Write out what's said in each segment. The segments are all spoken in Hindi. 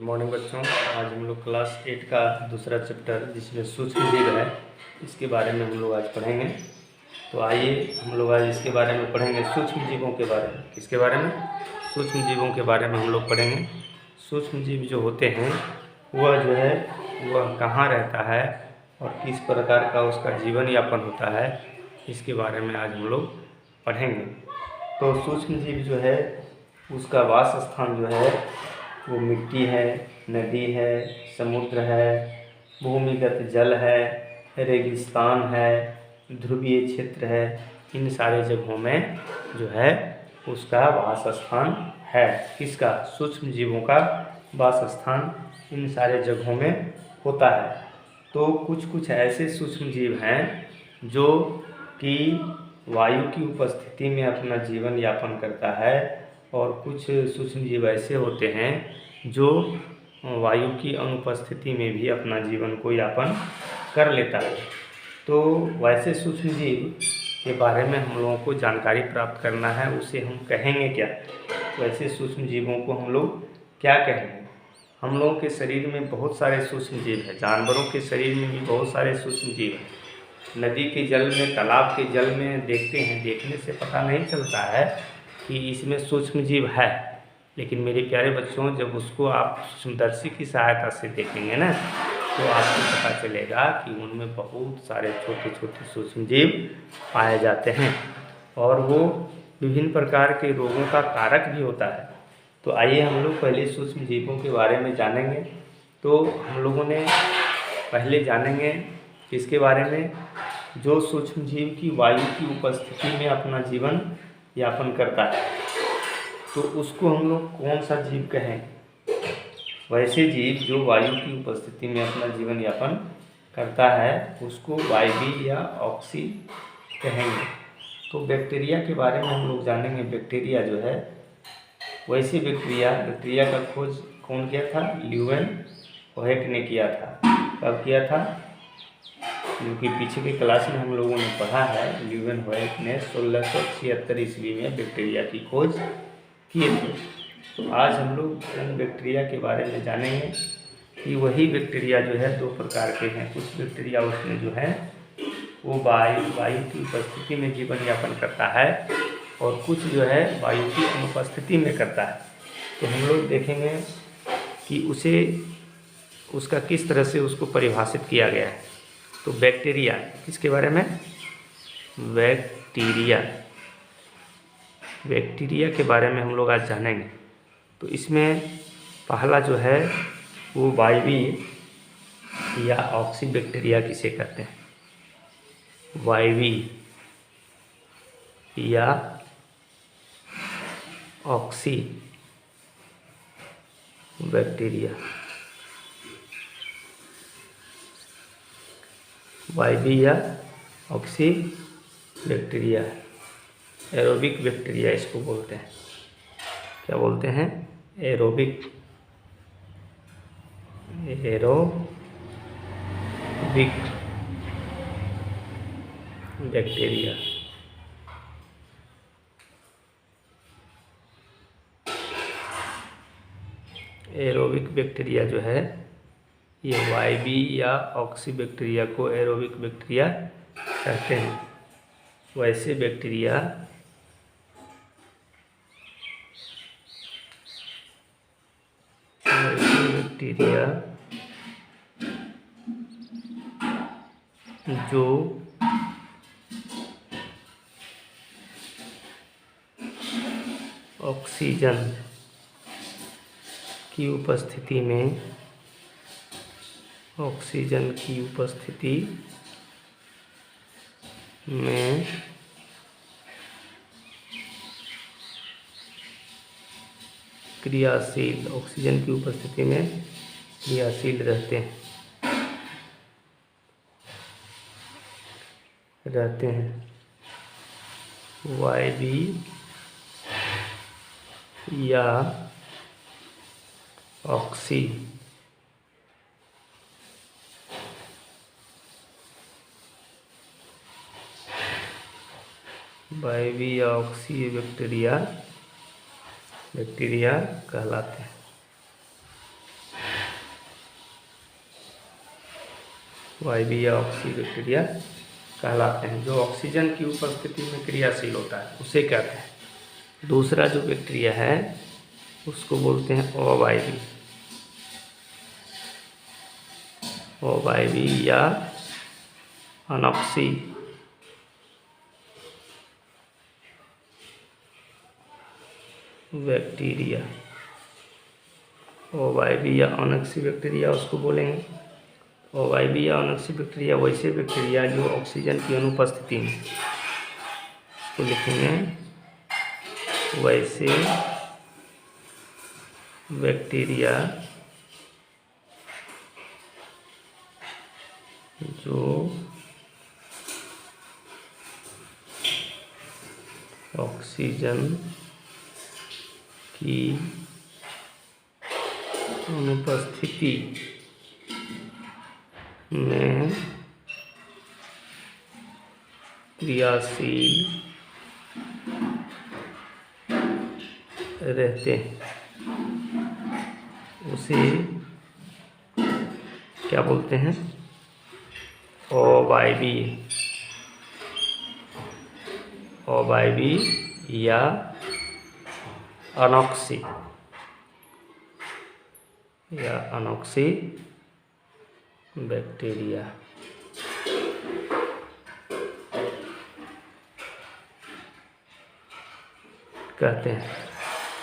मॉर्निंग बच्चों, आज हम लोग क्लास 8 का दूसरा चैप्टर जिसमें सूक्ष्म जीव है इसके बारे में हम लोग आज पढ़ेंगे। तो आइए हम लोग आज इसके बारे में पढ़ेंगे, सूक्ष्म जीवों के बारे में। किसके बारे में? सूक्ष्म जीवों के बारे में हम लोग पढ़ेंगे। सूक्ष्म जीव जो होते हैं वह जो है वह कहाँ रहता है और किस प्रकार का उसका जीवन यापन होता है, इसके बारे में आज हम लोग पढ़ेंगे। तो सूक्ष्म जीव जो है उसका वास स्थान जो है वो मिट्टी है, नदी है, समुद्र है, भूमिगत जल है, रेगिस्तान है, ध्रुवीय क्षेत्र है। इन सारे जगहों में जो है उसका वास स्थान है। किसका? सूक्ष्म जीवों का वास स्थान इन सारे जगहों में होता है। तो कुछ कुछ ऐसे सूक्ष्म जीव हैं जो कि वायु की उपस्थिति में अपना जीवन यापन करता है, और कुछ सूक्ष्म जीव ऐसे होते हैं जो वायु की अनुपस्थिति में भी अपना जीवन को यापन कर लेता है। तो वैसे सूक्ष्म जीव के बारे में हम लोगों को जानकारी प्राप्त करना है, उसे हम कहेंगे क्या? वैसे सूक्ष्म जीवों को हम लोग क्या कहेंगे? हम लोगों के शरीर में बहुत सारे सूक्ष्म जीव हैं, जानवरों के शरीर में भी बहुत सारे सूक्ष्म जीव हैं। नदी के जल में, तालाब के जल में देखते हैं, देखने से पता नहीं चलता है कि इसमें सूक्ष्म जीव है, लेकिन मेरे प्यारे बच्चों जब उसको आप सूक्ष्मदर्शी की सहायता से देखेंगे ना तो आपको पता चलेगा कि उनमें बहुत सारे छोटे छोटे सूक्ष्म जीव पाए जाते हैं, और वो विभिन्न प्रकार के रोगों का कारक भी होता है। तो आइए हम लोग पहले सूक्ष्म जीवों के बारे में जानेंगे। तो हम लोगों ने पहले जानेंगे किसके बारे में? जो सूक्ष्म जीव की वायु की उपस्थिति में अपना जीवन यापन करता है, तो उसको हम लोग कौन सा जीव कहें? वैसे जीव जो वायु की उपस्थिति में अपना जीवन यापन करता है उसको वायवीय या ऑक्सी कहेंगे। तो बैक्टीरिया के बारे में हम लोग जानेंगे। बैक्टीरिया जो है, वैसे बैक्टीरिया का खोज कौन किया था? ल्यूवेनहोएक ने किया था। कब किया था? क्योंकि पीछे की क्लास में हम लोगों ने पढ़ा है, ल्यूवेनहोएक ने 1676 ईस्वी में बैक्टीरिया की खोज किए थे। तो आज हम लोग उन बैक्टीरिया के बारे में जानेंगे कि वही बैक्टीरिया जो है दो प्रकार के हैं। कुछ बैक्टीरिया उसमें जो है वो वायु की उपस्थिति में जीवन यापन करता है, और कुछ जो है वायु की अनुपस्थिति में करता है। तो हम लोग देखेंगे कि उसका किस तरह से उसको परिभाषित किया गया है। तो बैक्टीरिया, किसके बारे में? बैक्टीरिया के बारे में हम लोग आज जानेंगे। तो इसमें पहला जो है वो वायवीय या ऑक्सी बैक्टीरिया किसे कहते हैं? वायवीय या ऑक्सी बैक्टीरिया। वायवीय या ऑक्सी बैक्टीरिया, एरोबिक बैक्टीरिया इसको बोलते हैं। क्या बोलते हैं? Aerobic bacteria. एरोबिक बैक्टीरिया जो है ये वायवीय या ऑक्सी बैक्टीरिया को एरोबिक बैक्टीरिया कहते हैं। वैसे बैक्टीरिया जो ऑक्सीजन की उपस्थिति में क्रियाशील, ऑक्सीजन की उपस्थिति में क्रियाशील रहते हैं। वायवीय या ऑक्सी बैक्टीरिया कहलाते हैं। वायवीय ऑक्सी बैक्टीरिया कहलाते हैं। जो ऑक्सीजन की उपस्थिति में क्रियाशील होता है उसे कहते हैं। दूसरा जो बैक्टीरिया है उसको बोलते हैं अवायवीय, अवायवीय या अनॉक्सी बैक्टीरिया। अवायवीय या अनॉक्सी बैक्टीरिया उसको बोलेंगे। अवायवीय या अनॉक्सी बैक्टीरिया वैसे बैक्टीरिया जो ऑक्सीजन की अनुपस्थिति में, इसको लिखेंगे वैसे बैक्टीरिया जो ऑक्सीजन की अनुपस्थिति में क्रियाशील रहते हैं उसे क्या बोलते हैं? अवायवीय, अवायवीय या अनॉक्सी बैक्टीरिया कहते हैं।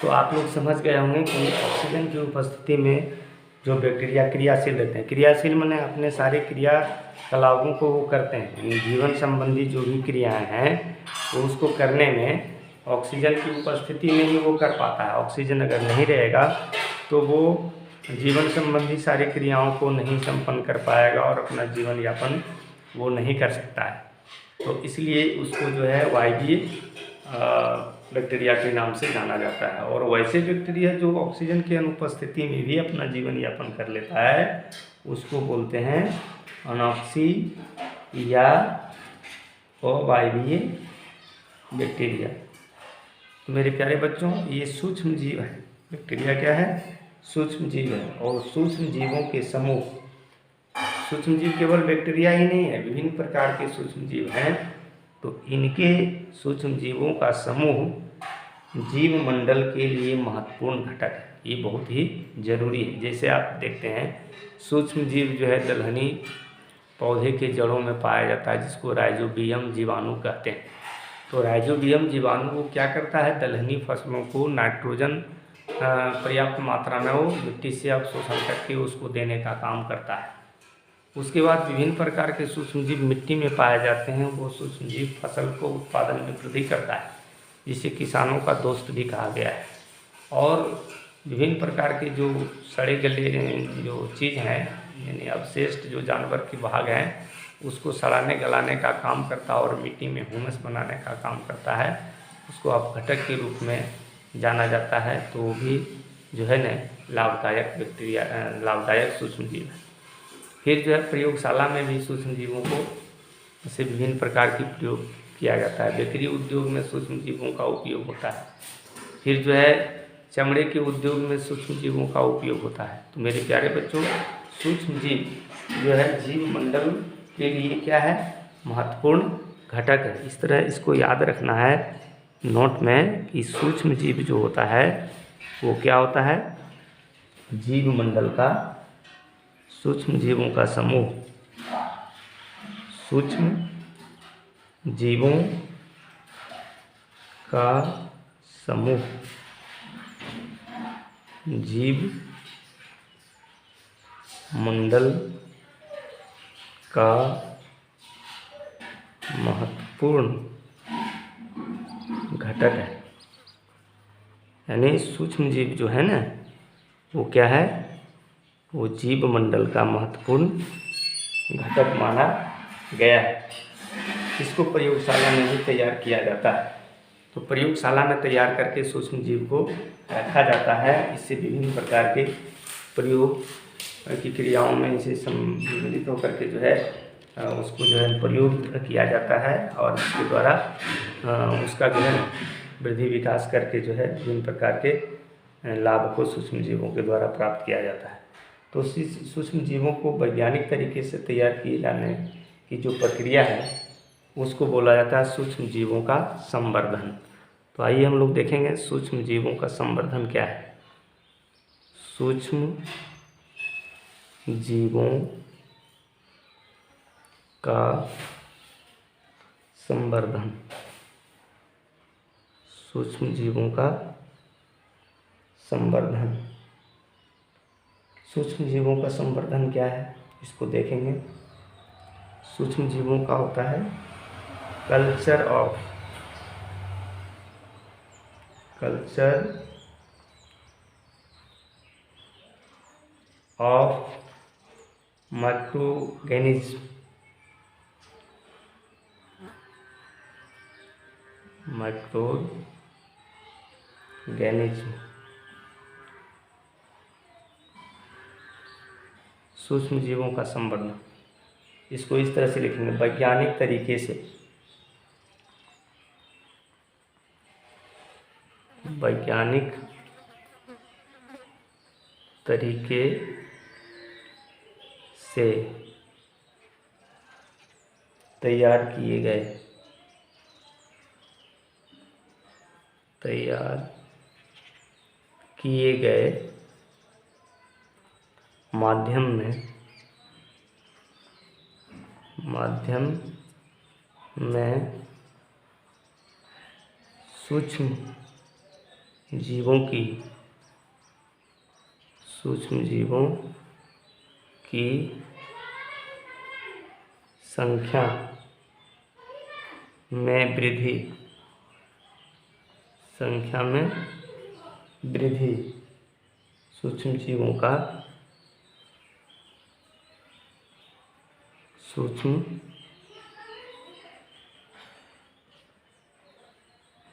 तो आप लोग समझ गए होंगे कि ऑक्सीजन की उपस्थिति में जो बैक्टीरिया क्रियाशील रहते हैं, क्रियाशील माने अपने सारे क्रियाकलापों को वो करते हैं, जीवन संबंधी जो भी क्रियाएं हैं वो उसको करने में ऑक्सीजन की उपस्थिति में ही वो कर पाता है। ऑक्सीजन अगर नहीं रहेगा तो वो जीवन संबंधी सारी क्रियाओं को नहीं संपन्न कर पाएगा और अपना जीवन यापन वो नहीं कर सकता है। तो इसलिए उसको जो है वायवीय बैक्टीरिया के नाम से जाना जाता है। और वैसे बैक्टीरिया जो ऑक्सीजन की अनुपस्थिति में भी अपना जीवन यापन कर लेता है उसको बोलते हैं अनॉक्सी या अवायवीय बैक्टीरिया। तो मेरे प्यारे बच्चों, ये सूक्ष्म जीव है। बैक्टीरिया क्या है? सूक्ष्म जीव है। और सूक्ष्म जीवों के समूह, सूक्ष्म जीव केवल बैक्टीरिया ही नहीं है, विभिन्न प्रकार के सूक्ष्म जीव हैं। तो इनके सूक्ष्म जीवों का समूह जीव मंडल के लिए महत्वपूर्ण घटक है। ये बहुत ही जरूरी है। जैसे आप देखते हैं सूक्ष्म जीव जो है दलहनी पौधे के जड़ों में पाया जाता है, जिसको राइजोबियम जीवाणु कहते हैं। तो राइजोबियम जीवाणु वो क्या करता है? दलहनी फसलों को नाइट्रोजन पर्याप्त मात्रा में वो मिट्टी से अवशोषण करके उसको देने का काम करता है। उसके बाद विभिन्न प्रकार के सूक्ष्म जीव मिट्टी में पाए जाते हैं। वो सूक्ष्म जीव फसल को उत्पादन में वृद्धि करता है, जिसे किसानों का दोस्त भी कहा गया है। और विभिन्न प्रकार के जो सड़े गले जो चीज़ हैं, यानी अवशिष्ट जो जानवर के भाग हैं, उसको सड़ाने गलाने का काम करता है और मिट्टी में ह्यूमस बनाने का काम करता है। उसको आप घटक के रूप में जाना जाता है। तो वो भी जो है न लाभदायक बैक्टीरिया, लाभदायक सूक्ष्म जीव है। फिर जो है प्रयोगशाला में भी सूक्ष्म जीवों को से विभिन्न प्रकार की प्रयोग किया जाता है। बेकरी उद्योग में सूक्ष्म जीवों का उपयोग होता है। फिर जो है चमड़े के उद्योग में सूक्ष्म जीवों का उपयोग होता है। तो मेरे प्यारे बच्चों, सूक्ष्म जीव जो है जीव मंडल के लिए क्या है? महत्वपूर्ण घटक है। इस तरह इसको याद रखना है नोट में कि सूक्ष्म जीव जो होता है वो क्या होता है? जीव मंडल का, सूक्ष्म जीवों का समूह, सूक्ष्म जीवों का समूह जीव मंडल का महत्वपूर्ण घटक है। यानी सूक्ष्म जीव जो है ना वो क्या है? वो जीव मंडल का महत्वपूर्ण घटक माना गया है। इसको प्रयोगशाला में भी तैयार किया जाता है। तो प्रयोगशाला में तैयार करके सूक्ष्म जीव को रखा जाता है। इससे विभिन्न प्रकार के प्रयोग की क्रियाओं में इसे सम्मिलित होकर के जो है उसको जो है प्रयोग किया जाता है और इसके द्वारा उसका जो है वृद्धि विकास करके जो है विभिन्न प्रकार के लाभ को सूक्ष्म जीवों के द्वारा प्राप्त किया जाता है। तो सूक्ष्म जीवों को वैज्ञानिक तरीके से तैयार किए जाने की जो प्रक्रिया है उसको बोला जाता है सूक्ष्म जीवों का संवर्धन। तो आइए हम लोग देखेंगे सूक्ष्म जीवों का संवर्धन क्या है। सूक्ष्म जीवों का संवर्धन, सूक्ष्म जीवों का संवर्धन। सूक्ष्म जीवों का संवर्धन क्या है इसको देखेंगे। सूक्ष्म जीवों का होता है कल्चर ऑफ माइक्रोऑर्गेनिज्म, सूक्ष्म जीवों का संवर्धन। इसको इस तरह से लिखेंगे, वैज्ञानिक तरीके से, वैज्ञानिक तरीके से तैयार किए गए माध्यम में सूक्ष्म जीवों की संख्या में वृद्धि, सूक्ष्म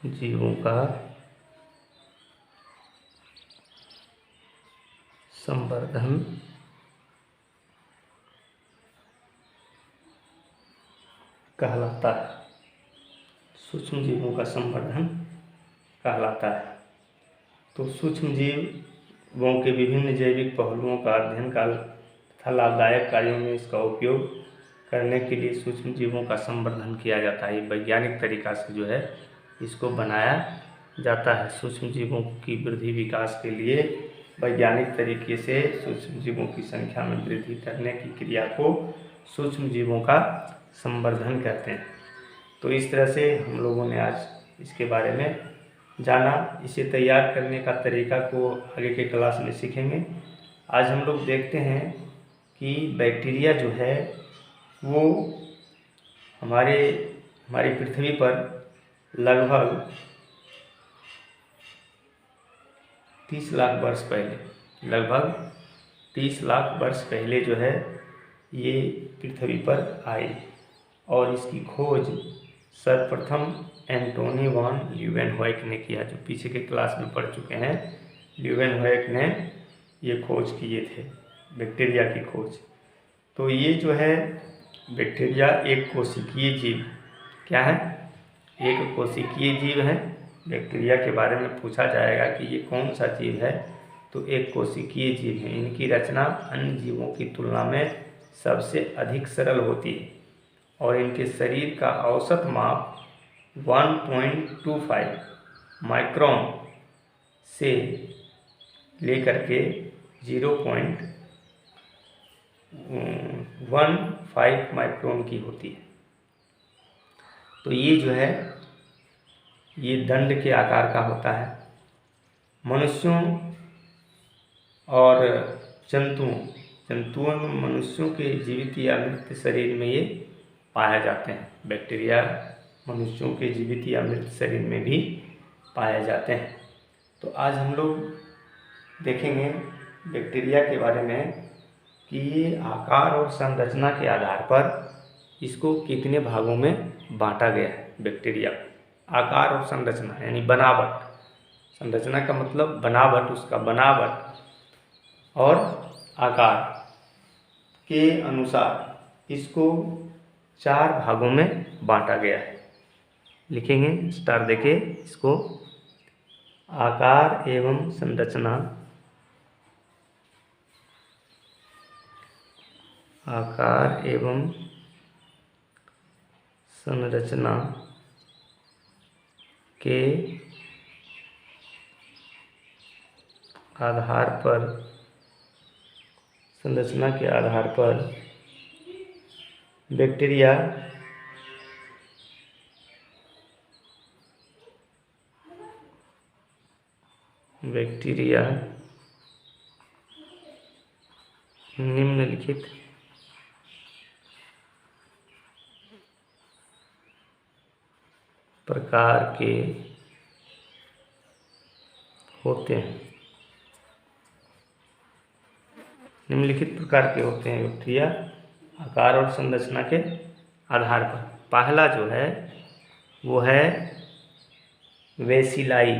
जीवों का संवर्धन कहलाता है। सूक्ष्म जीवों का संवर्धन कहलाता है। तो सूक्ष्म जीवों के विभिन्न जैविक पहलुओं का अध्ययन तथा लाभदायक कार्यों में इसका उपयोग करने के लिए सूक्ष्म जीवों का संवर्धन किया जाता है। वैज्ञानिक तरीका से जो है इसको बनाया जाता है। सूक्ष्म जीवों की वृद्धि विकास के लिए वैज्ञानिक तरीके से सूक्ष्म जीवों की संख्या में वृद्धि करने की क्रिया को सूक्ष्म जीवों का संवर्धन कहते हैं। तो इस तरह से हम लोगों ने आज इसके बारे में जाना। इसे तैयार करने का तरीका को आगे के क्लास में सीखेंगे। आज हम लोग देखते हैं कि बैक्टीरिया जो है वो हमारी पृथ्वी पर लगभग 30 लाख वर्ष पहले जो है ये पृथ्वी पर आई और इसकी खोज सर्वप्रथम एंटोनी वॉन लीeuwenhoek ने किया, जो पीछे के क्लास में पढ़ चुके हैं। लीeuwenhoek ने ये खोज किए थे, बैक्टीरिया की खोज। तो ये जो है बैक्टीरिया एक कोशिकीय जीव, क्या है? एक कोशिकीय जीव है। बैक्टीरिया के बारे में पूछा जाएगा कि ये कौन सा जीव है, तो एक कोशिकीय जीव है। इनकी रचना अन्य जीवों की तुलना में सबसे अधिक सरल होती है और इनके शरीर का औसत माप 1.25 माइक्रोन से लेकर के 0.15 माइक्रोन की होती है। तो ये जो है ये दंड के आकार का होता है। मनुष्यों और जंतुओं में मनुष्यों के जीवित या मृत शरीर में ये पाया जाते हैं। बैक्टीरिया मनुष्यों के जीवित या मृत शरीर में भी पाए जाते हैं। तो आज हम लोग देखेंगे बैक्टीरिया के बारे में कि ये आकार और संरचना के आधार पर इसको कितने भागों में बांटा गया है। बैक्टीरिया आकार और संरचना यानी बनावट, संरचना का मतलब बनावट, उसका बनावट और आकार के अनुसार इसको 4 भागों में बांटा गया है। लिखेंगे, स्टार देके इसको, आकार एवं संरचना आकार एवं संरचना के आधार पर बैक्टीरिया निम्नलिखित प्रकार के होते हैं। निम्नलिखित प्रकार के होते हैं बैक्टीरिया आकार और संरचना के आधार पर। पहला जो है वो है वेसिलाई।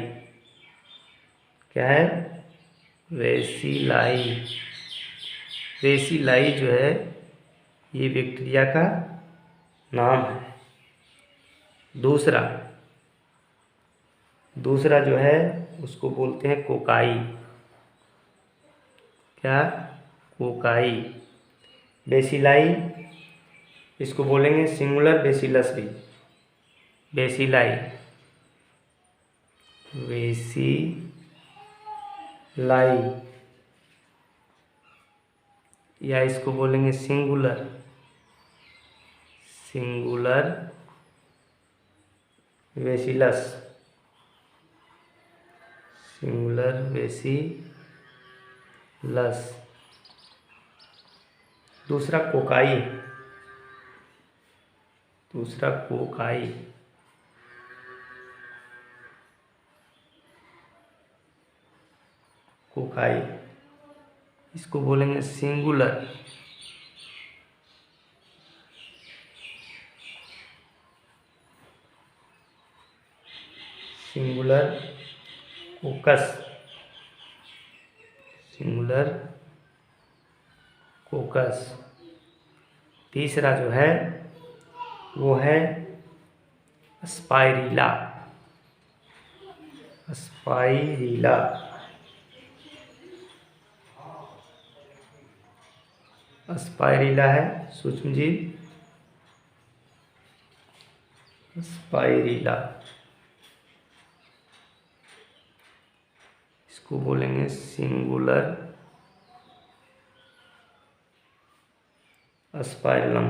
क्या है? वेसिलाई। वेसिलाई जो है ये बैक्टीरिया का नाम है। दूसरा जो है उसको बोलते हैं कोकाई। क्या? कोकाई। बेसिलाई, इसको बोलेंगे सिंगुलर बेसिलस भी। बेसिलाई, वेसिलाई, या इसको बोलेंगे सिंगुलर बेसिलस। Singular bacillus. दूसरा कोकाई। कोकाई, इसको बोलेंगे सिंगुलर कोकस। तीसरा जो है वो है स्पाइरिला। स्पाइरिला है सूक्ष्मजीव। स्पाइरिला, इसको बोलेंगे सिंगुलर स्पाइरलम।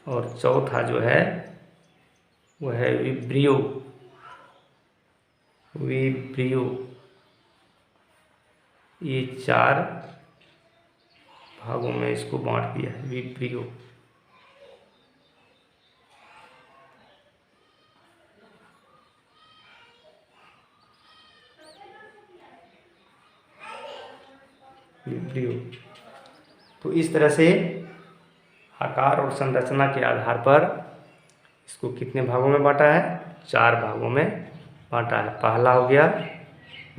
और चौथा जो है वो है विब्रियो। ये 4 भागों में इसको बांट दिया है। विब्रियो। तो इस तरह से आकार और संरचना के आधार पर इसको कितने भागों में बांटा है? 4 भागों में बांटा है। पहला हो गया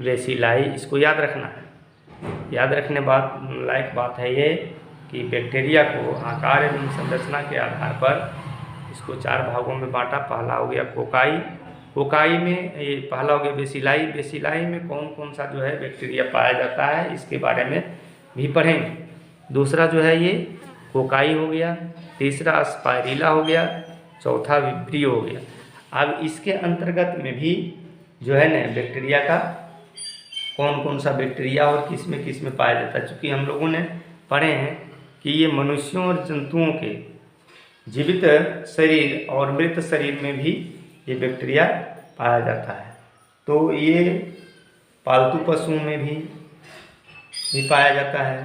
वेसिलाई। इसको याद रखना है। याद रखने लायक बात है ये कि बैक्टीरिया को आकार एवं संरचना के आधार पर इसको 4 भागों में बांटा। पहला हो गया कोकाई में ये पहला हो गया बेसिलाई में कौन कौन सा जो है बैक्टीरिया पाया जाता है इसके बारे में भी पढ़ेंगे। दूसरा जो है ये कोकाई हो गया। तीसरा स्पाइरिला हो गया। चौथा विब्रियो हो गया। अब इसके अंतर्गत में भी जो है ना बैक्टीरिया का कौन कौन सा बैक्टीरिया और किस में पाया जाता है। चूँकि हम लोगों ने पढ़े हैं कि ये मनुष्यों और जंतुओं के जीवित शरीर और मृत शरीर में भी ये बैक्टीरिया पाया जाता है। तो ये पालतू पशुओं में भी पाया जाता है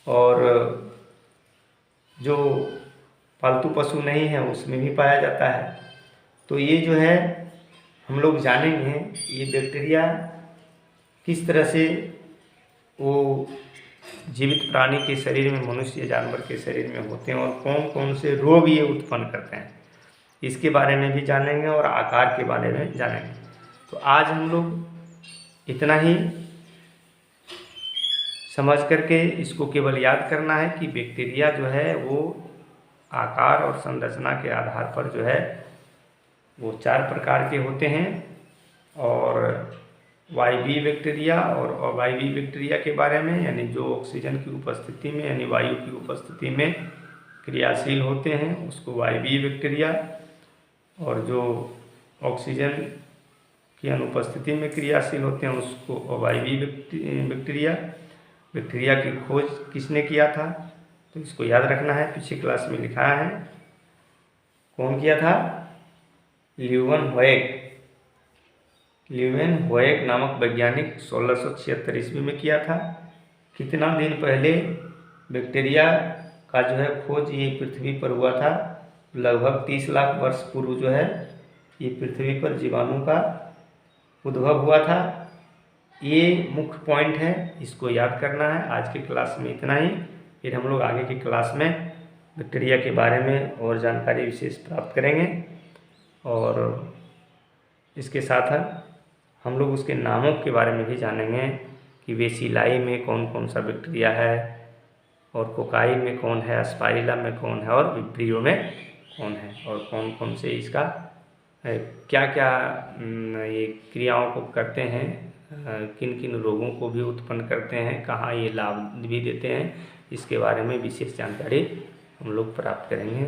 और जो पालतू पशु नहीं है उसमें भी पाया जाता है। तो ये जो है हम लोग जानेंगे ये बैक्टीरिया किस तरह से वो जीवित प्राणी के शरीर में, मनुष्य जानवर के शरीर में होते हैं और कौन कौन से रोग ये उत्पन्न करते हैं इसके बारे में भी जानेंगे और आकार के बारे में जानेंगे। तो आज हम लोग इतना ही समझ करके इसको केवल याद करना है कि बैक्टीरिया जो है वो आकार और संरचना के आधार पर जो है वो 4 प्रकार के होते हैं और वायवीय बैक्टीरिया और अवायवीय बैक्टीरिया के बारे में, यानी जो ऑक्सीजन की उपस्थिति में यानी वायु की उपस्थिति में क्रियाशील होते हैं उसको वायवीय बैक्टीरिया, और जो ऑक्सीजन की अनुपस्थिति में क्रियाशील होते हैं उसको अवायवीय बैक्टीरिया। बैक्टीरिया की खोज किसने किया था, तो इसको याद रखना है, पीछे क्लास में लिखा है। कौन किया था? ल्यूवेनहोएक। ल्यूवेनहोएक नामक वैज्ञानिक 1676 ईस्वी में किया था। कितना दिन पहले बैक्टीरिया का जो है खोज ये पृथ्वी पर हुआ था? लगभग 30 लाख वर्ष पूर्व जो है ये पृथ्वी पर जीवाणु का उद्भव हुआ था। ये मुख्य पॉइंट है, इसको याद करना है। आज की क्लास में इतना ही, फिर हम लोग आगे की क्लास में बैक्टीरिया के बारे में और जानकारी विशेष प्राप्त करेंगे, और इसके साथ हम लोग उसके नामों के बारे में भी जानेंगे कि बेसिलाई में कौन कौन सा बैक्टीरिया है, और कोकाई में कौन है, अस्पाइरिला में कौन है, और विब्रियो में कौन है, और कौन कौन से इसका क्या क्या ये क्रियाओं को करते हैं, किन किन रोगों को भी उत्पन्न करते हैं, कहाँ ये लाभ भी देते हैं, इसके बारे में विशेष जानकारी हम लोग प्राप्त करेंगे।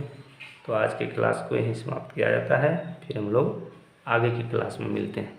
तो आज के क्लास को यहीं समाप्त किया जाता है, फिर हम लोग आगे की क्लास में मिलते हैं।